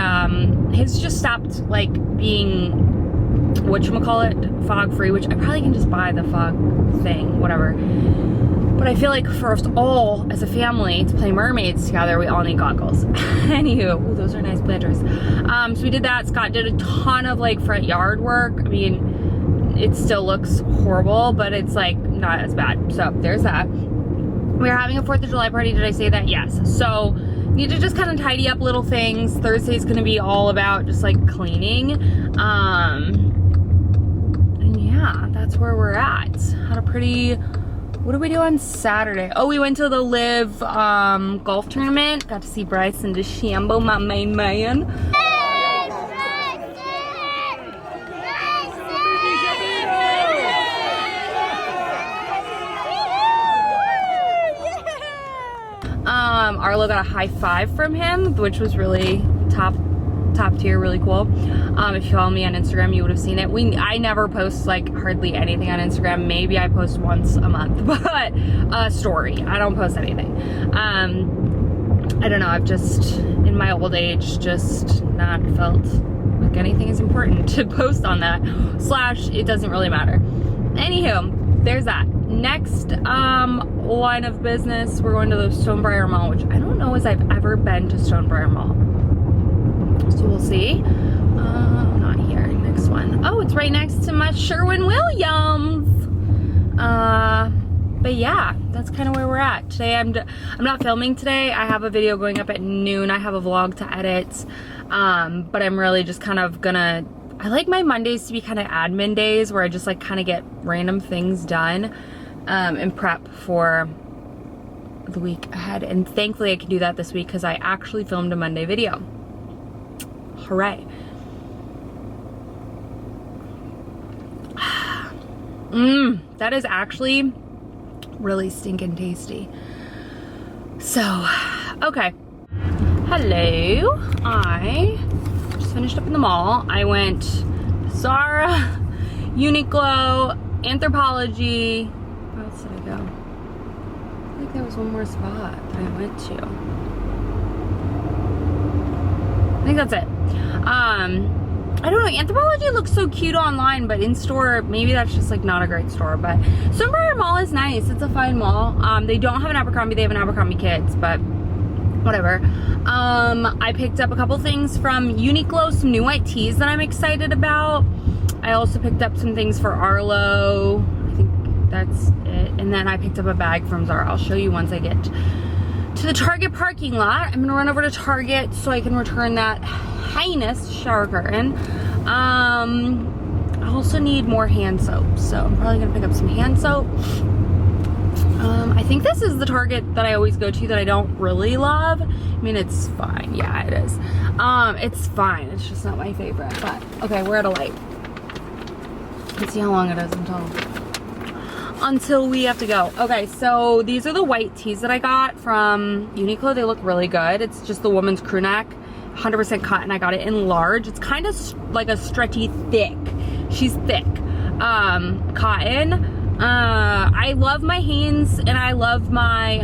his just stopped like being whatchamacallit, fog free, which I probably can just buy the fog thing, whatever. But I feel like for us all as a family to play mermaids together, we all need goggles. Anywho, ooh, those are nice planters. So we did that. Scott did a ton of like front yard work. I mean, it still looks horrible, but it's like not as bad. So there's that. We're having a 4th of July party. Did I say that? Yes. So need to just kind of tidy up little things. Thursday's gonna be all about just like cleaning. And yeah, that's where we're at. Had a pretty, what did we do on Saturday? Oh, we went to the Live golf tournament. Got to see Bryson DeChambeau, my main man. Arlo got a high five from him, which was really top tier, really cool. If you follow me on Instagram, you would have seen it. I never post like hardly anything on Instagram. Maybe I post once a month, but a story. I don't post anything. I don't know. I've just, in my old age, just not felt like anything is important to post on that. / it doesn't really matter. Anywho, there's that. Next line of business, we're going to the Stonebriar Mall, which I don't know as I've ever been to Stonebriar Mall. So we'll see. Not here. Next one. Oh, it's right next to my Sherwin-Williams. But yeah, that's kind of where we're at. Today I'm not filming today. I have a video going up at noon. I have a vlog to edit. But I'm really just kind of gonna, I like my Mondays to be kind of admin days where I just like kind of get random things done and prep for the week ahead. And thankfully I can do that this week because I actually filmed a Monday video. Hooray. That is actually really stinking tasty. So, okay. Hello. I just finished up in the mall. I went Zara, Uniqlo, Anthropologie. Where else did I go? I think there was one more spot that I went to. I think that's it. I don't know, Anthropologie looks so cute online, but in store, maybe that's just like not a great store, but Stonebriar Mall is nice. It's a fine mall. They don't have an Abercrombie, they have an Abercrombie Kids, but whatever. I picked up a couple things from Uniqlo, some new white tees that I'm excited about. I also picked up some things for Arlo. I think that's it. And then I picked up a bag from Zara. I'll show you once I get to the Target parking lot. I'm gonna run over to Target so I can return that heinous shower curtain. I also need more hand soap, so I'm probably gonna pick up some hand soap. I think this is the Target that I always go to that I don't really love. I mean, it's fine. Yeah, it is. It's fine. It's just not my favorite, but okay, we're at a light. Let's see how long it is until we have to go. Okay, so these are the white tees that I got from Uniqlo. They look really good. It's just the woman's crew neck, 100% cotton. I got it in large. It's kind of like a stretchy thick. She's thick. Cotton. I love my Hanes and I love my,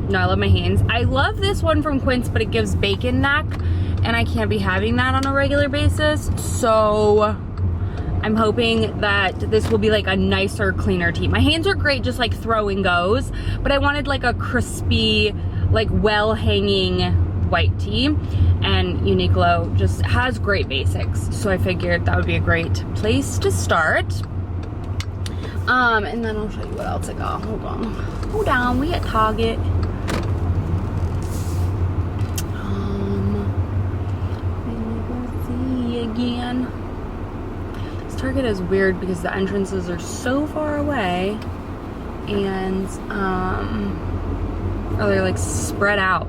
no, I love my Hanes. I love this one from Quince, but it gives bacon neck and I can't be having that on a regular basis. So I'm hoping that this will be like a nicer, cleaner tee. My Hanes are great, just like throw and goes, but I wanted like a crispy, like well-hanging white tee, and Uniqlo just has great basics. So I figured that would be a great place to start. And then I'll show you what else I got. Hold on, we at Target. Let me go see again. This Target is weird because the entrances are so far away, and or they're like spread out,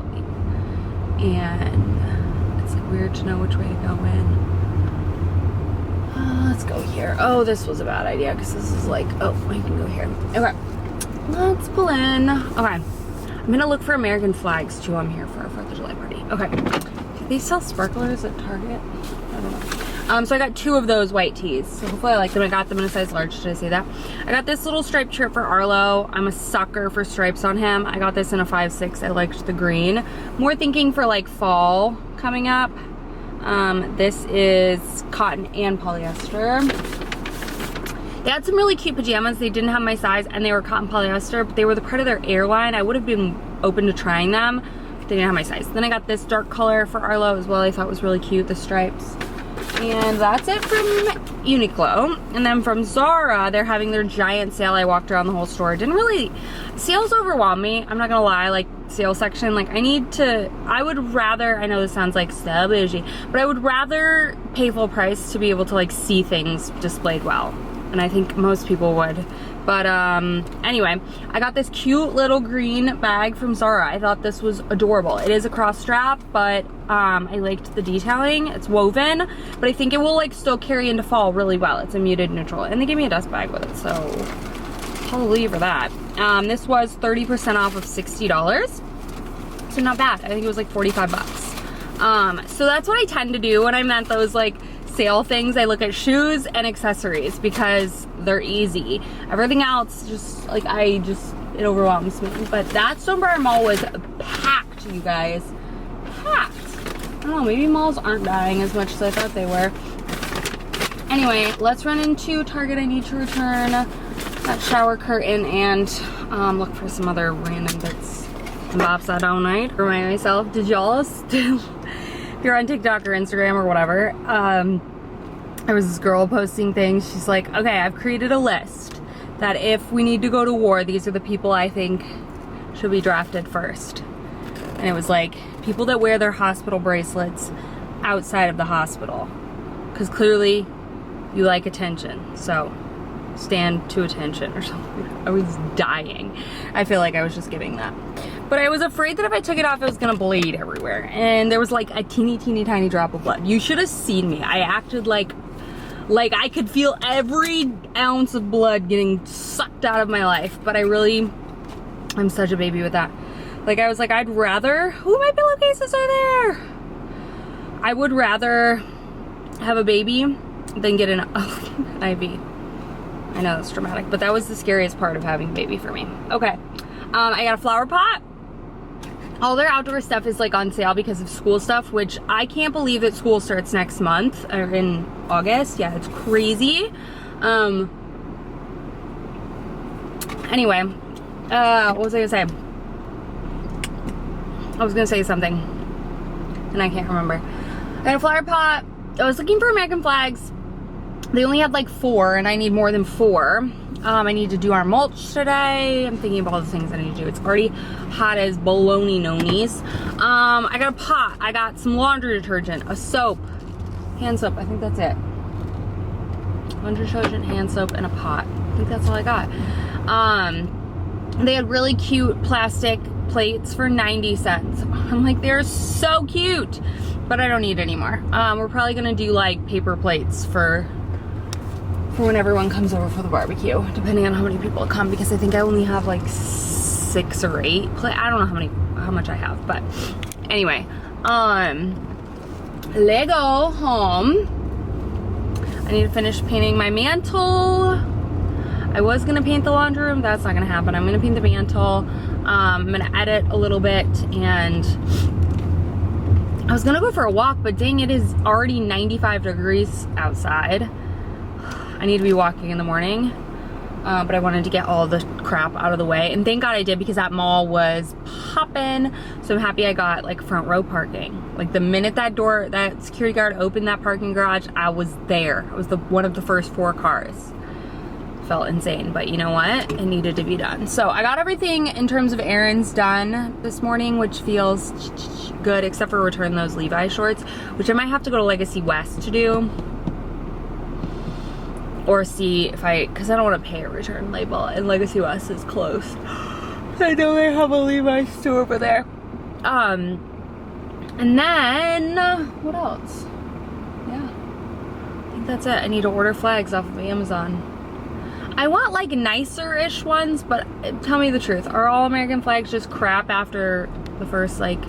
and it's like weird to know which way to go in. Let's go here. Oh, this was a bad idea because this is like, oh, I can go here. Okay, let's pull in. Okay, I'm gonna look for American flags too. I'm here for a 4th of July party. Okay, do they sell sparklers at Target? I don't know. So I got 2 of those white tees. So hopefully I like them. I got them in a size large. Did I say that? I got this little striped shirt for Arlo. I'm a sucker for stripes on him. I got this in a 5'6". I liked the green. More thinking for like fall coming up. This is cotton and polyester. They had some really cute pajamas. They didn't have my size and they were cotton polyester, but they were the part of their airline. I would have been open to trying them, but they didn't have my size. Then I got this dark color for Arlo as well. I thought was really cute, the stripes. And that's it from Uniqlo. And then from Zara, they're having their giant sale. I walked around the whole store. Didn't really, sales overwhelm me. I'm not gonna lie, like sale section, like I would rather, I know this sounds like so bougie, but I would rather pay full price to be able to like see things displayed well. And I think most people would. But anyway, I got this cute little green bag from Zara. I thought this was adorable. It is a cross strap, but I liked the detailing. It's woven, but I think it will like still carry into fall really well. It's a muted neutral. And they gave me a dust bag with it, so hallelujah for that. This was 30% off of $60. So not bad. I think it was like 45 bucks. So that's what I tend to do when I'm at those like sale things. I look at shoes and accessories because they're easy. Everything else just like it overwhelms me. But that Stonebriar Mall was packed, you guys. Packed. I don't know, maybe malls aren't dying as much as I thought they were. Anyway, let's run into Target. I need to return that shower curtain and look for some other random bits and bobs I don't need. Remind myself, did y'all still, if you're on TikTok or Instagram or whatever, there was this girl posting things. She's like, okay, I've created a list that if we need to go to war, these are the people I think should be drafted first. And it was like people that wear their hospital bracelets outside of the hospital. Because clearly you like attention. So stand to attention or something. I was dying. I feel like I was just giving that. But I was afraid that if I took it off, it was gonna bleed everywhere. And there was like a teeny tiny drop of blood. You should have seen me. I acted like I could feel every ounce of blood getting sucked out of my life. But I'm such a baby with that. Like I was like, I'd rather, my pillowcases are there. I would rather have a baby than get an IV. I know that's dramatic, but that was the scariest part of having a baby for me. Okay, I got a flower pot. All their outdoor stuff is like on sale because of school stuff, which I can't believe that school starts next month or in August. Yeah, it's crazy. Anyway, what was I gonna say? I was gonna say something and I can't remember. I got a flower pot. I was looking for American flags. They only had like 4 and I need more than 4. I need to do our mulch today. I'm thinking of all the things I need to do. It's already hot as baloney nonies. I got a pot. I got some laundry detergent, a soap, hand soap. I think that's it. Laundry detergent, hand soap, and a pot. I think that's all I got. They had really cute plastic plates for 90 cents. I'm like, they're so cute, but I don't need any more. We're probably gonna do like paper plates for when everyone comes over for the barbecue, depending on how many people come, because I think I only have like 6 or 8. I don't know how much I have, but anyway, Lego home. I need to finish painting my mantle. I was gonna paint the laundry room. That's not gonna happen. I'm gonna paint the mantle. I'm gonna edit a little bit, and I was gonna go for a walk, but dang, it is already 95 degrees outside. I need to be walking in the morning, but I wanted to get all the crap out of the way, and thank God I did, because that mall was popping. So I'm happy I got like front row parking. Like the minute that security guard opened that parking garage, I was there. I was one of the first 4 cars. Felt insane, but you know what? It needed to be done. So I got everything in terms of errands done this morning, which feels good, except for return those Levi shorts, which I might have to go to Legacy West to do. Or see if because I don't want to pay a return label, and Legacy West is closed. I know they have a Levi store over there. And then, what else? Yeah, I think that's it. I need to order flags off of Amazon. I want like nicer-ish ones, but tell me the truth. Are all American flags just crap after the first time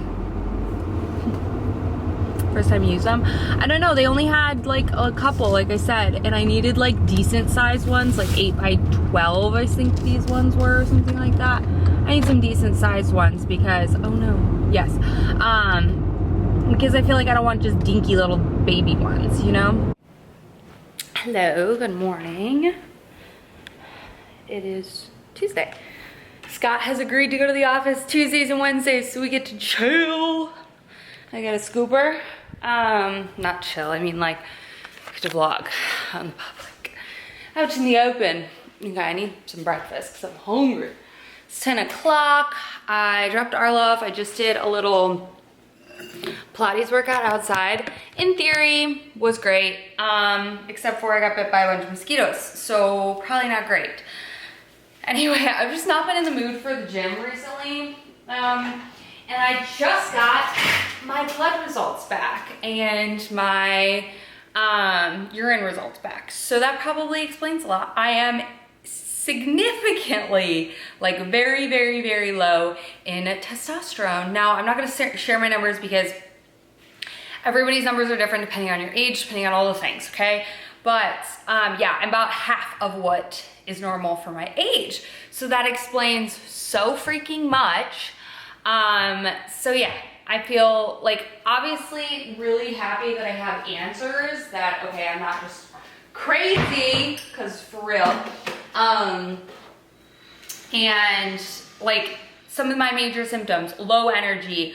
you use them? I don't know. They only had like a couple, like I said, and I needed like decent sized ones, like 8 by 12, I think these ones were, or something like that. I need some decent sized ones because, oh no, yes. because I feel like I don't want just dinky little baby ones, you know? Hello, good morning. It is Tuesday. Scott has agreed to go to the office Tuesdays and Wednesdays, so we get to chill. I got a scooper. Not chill, I mean like to vlog on the public. Out in the open. Okay, I need some breakfast because I'm hungry. It's 10 o'clock. I dropped Arlo off. I just did a little Pilates workout outside. In theory, was great, except for I got bit by a bunch of mosquitoes, so probably not great. Anyway, I've just not been in the mood for the gym recently, and I just got my blood results back and my urine results back, so that probably explains a lot. I am significantly, like very, very, very low in testosterone. Now, I'm not gonna share my numbers because everybody's numbers are different depending on your age, depending on all the things, okay? But yeah, I'm about half of what is normal for my age. So that explains so freaking much. So yeah, I feel like obviously really happy that I have answers that, okay, I'm not just crazy, because for real. And like some of my major symptoms, low energy,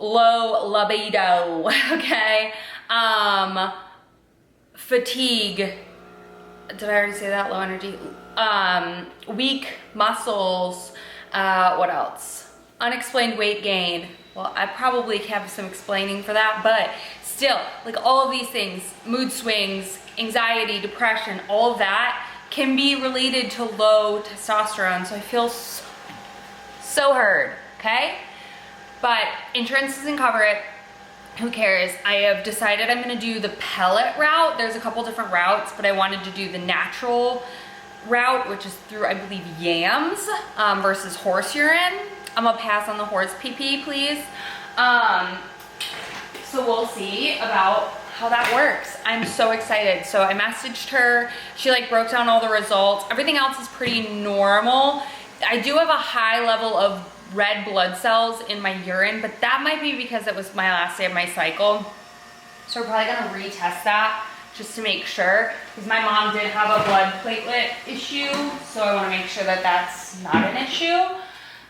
low libido, okay? Fatigue, did I already say that? Low energy. Weak muscles, what else? Unexplained weight gain. Well, I probably have some explaining for that, but still, like all of these things, mood swings, anxiety, depression, all of that can be related to low testosterone. So I feel so heard, okay? But insurance doesn't cover it. Who cares? I have decided I'm gonna do the pellet route. There's a couple different routes, but I wanted to do the natural route, which is through, I believe, yams versus horse urine. I'm gonna pass on the horse pee-pee, please. So we'll see about how that works. I'm so excited. So I messaged her. She like broke down all the results. Everything else is pretty normal. I do have a high level of red blood cells in my urine, but that might be because it was my last day of my cycle. So we're probably gonna retest that just to make sure, because my mom did have a blood platelet issue, so I wanna make sure that that's not an issue.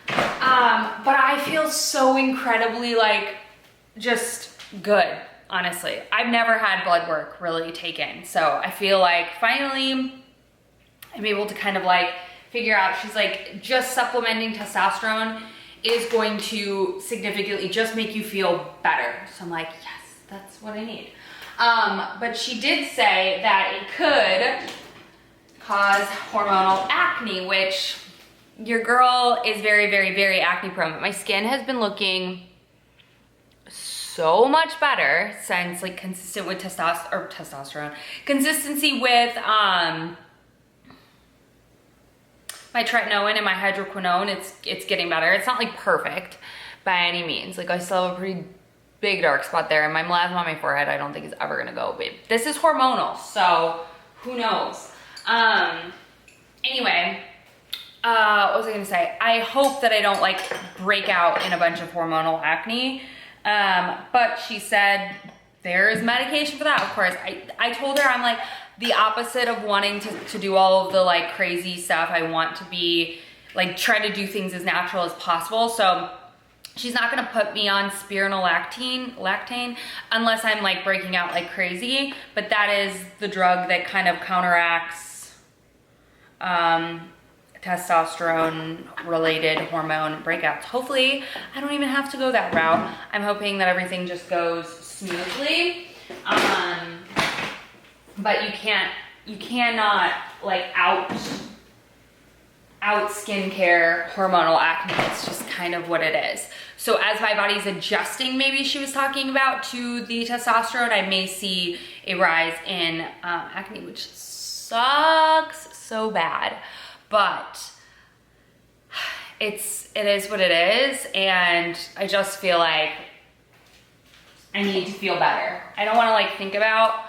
But I feel so incredibly like just good, honestly. I've never had blood work really taken, so I feel like finally I'm able to kind of like figure out, she's like, just supplementing testosterone is going to significantly just make you feel better. So I'm like, yes, that's what I need. But she did say that it could cause hormonal acne, which your girl is very, very, very acne prone. But my skin has been looking so much better since like consistent with testosterone, consistency with my tretinoin and my hydroquinone, it's getting better. It's not like perfect by any means. Like I still have a pretty big dark spot there, and my melasma on my forehead I don't think is ever gonna go away. This is hormonal, so who knows? Anyway, what was I gonna say? I hope that I don't like break out in a bunch of hormonal acne. But she said there is medication for that, of course. I told her I'm like the opposite of wanting to do all of the like crazy stuff. I want to be like, try to do things as natural as possible. So she's not gonna put me on spironolactane unless I'm like breaking out like crazy. But that is the drug that kind of counteracts testosterone related hormone breakouts. Hopefully I don't even have to go that route. I'm hoping that everything just goes smoothly. But you cannot like out skincare hormonal acne. It's just kind of what it is. So as my body's adjusting, maybe she was talking about, to the testosterone, I may see a rise in acne, which sucks so bad. But it is what it is, and I just feel like I need to feel better. I don't want to like think about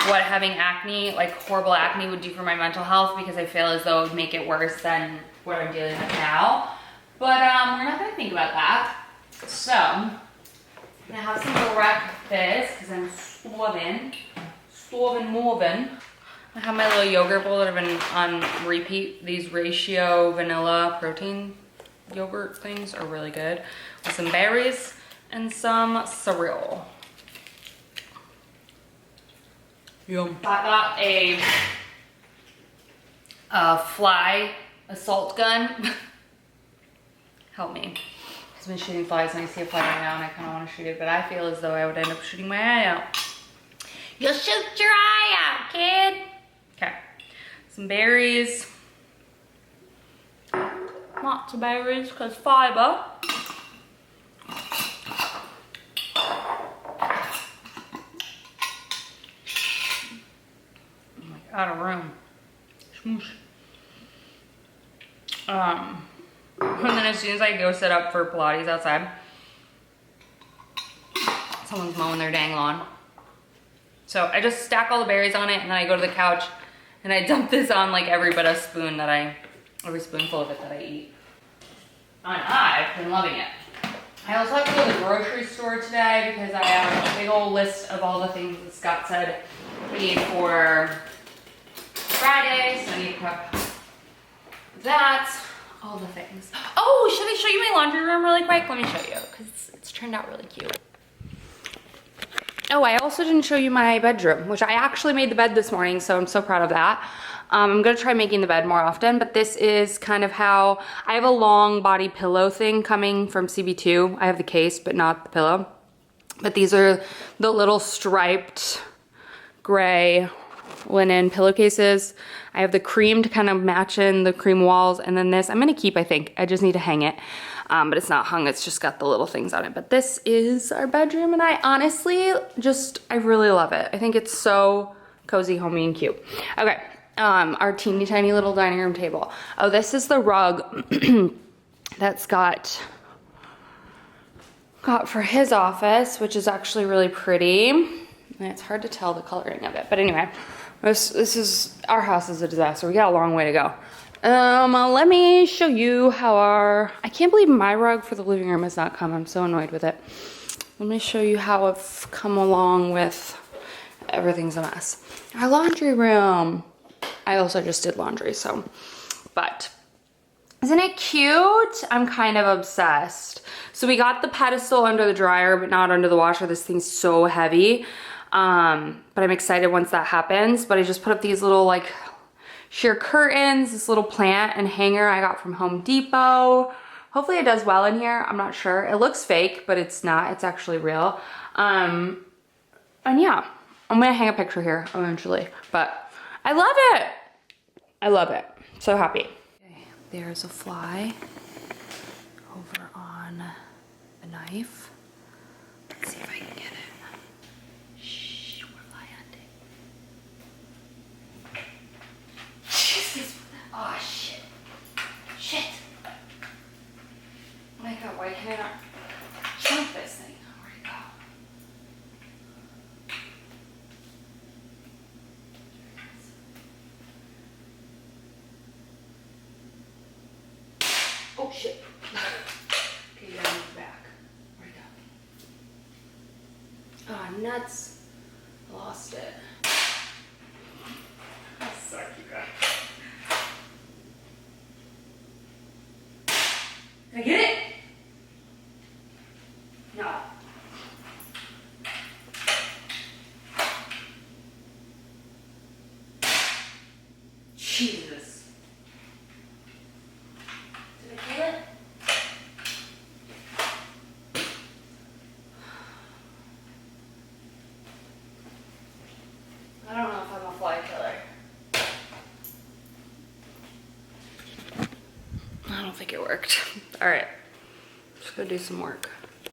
what having acne, like horrible acne, would do for my mental health, because I feel as though it would make it worse than what I'm dealing with now. But we're not gonna think about that. So I'm gonna have some breakfast because I'm starving Morven. I have my little yogurt bowl that I've been on repeat. These ratio vanilla protein yogurt things are really good. With some berries and some cereal. Yum. I got a fly assault gun. Help me. I've been shooting flies and I see a fly right now and I kind of want to shoot it, but I feel as though I would end up shooting my eye out. You'll shoot your eye out, kid. Okay. Some berries. Lots of berries because fiber. I'm like out of room. Smoosh. And then as soon as I go set up for Pilates outside, someone's mowing their dang lawn. So I just stack all the berries on it and then I go to the couch and I dump this on like every spoonful of it that I eat. And I've been loving it. I also have to go to the grocery store today because I have a big old list of all the things that Scott said we need for Friday, so I need to prep that. All the things. Oh, should I show you my laundry room really quick? Let me show you, because it's turned out really cute. Oh, I also didn't show you my bedroom, which I actually made the bed this morning, so I'm so proud of that. I'm gonna try making the bed more often, but this is kind of how, I have a long body pillow thing coming from CB2. I have the case, but not the pillow. But these are the little striped gray linen pillowcases. I have the cream to kind of match in the cream walls, and then this I'm gonna keep, I think. I just need to hang it, but it's not hung, it's just got the little things on it. But this is our bedroom, and I honestly I really love it. I think it's so cozy, homey, and cute. Okay, our teeny tiny little dining room table. Oh, this is the rug that Scott got for his office, which is actually really pretty. And it's hard to tell the coloring of it, but anyway. This is, our house is a disaster. We got a long way to go. Let me show you how I can't believe my rug for the living room has not come. I'm so annoyed with it. Let me show you how I've come along with, everything's a mess. Our laundry room. I also just did laundry, so, but isn't it cute? I'm kind of obsessed. So we got the pedestal under the dryer, but not under the washer. This thing's so heavy. But I'm excited once that happens. But I just put up these little like sheer curtains, this little plant and hanger I got from Home Depot. Hopefully it does well in here. I'm not sure. It looks fake, but it's not. It's actually real. And yeah, I'm gonna hang a picture here eventually. But I love it. I love it. So happy. Okay, there's a fly over on the knife. Let's see if I can get it. Oh shit. Shit. Oh my god, why can't I not jump this thing? Where'd it go? Oh shit. Okay, you gotta move back. Where'd it go? Oh, nuts. I lost it. I suck, you guys. Can I get it? No. Jesus. Did I kill it? I don't know if I'm a fly killer. I don't think it worked. All right, just go do some work.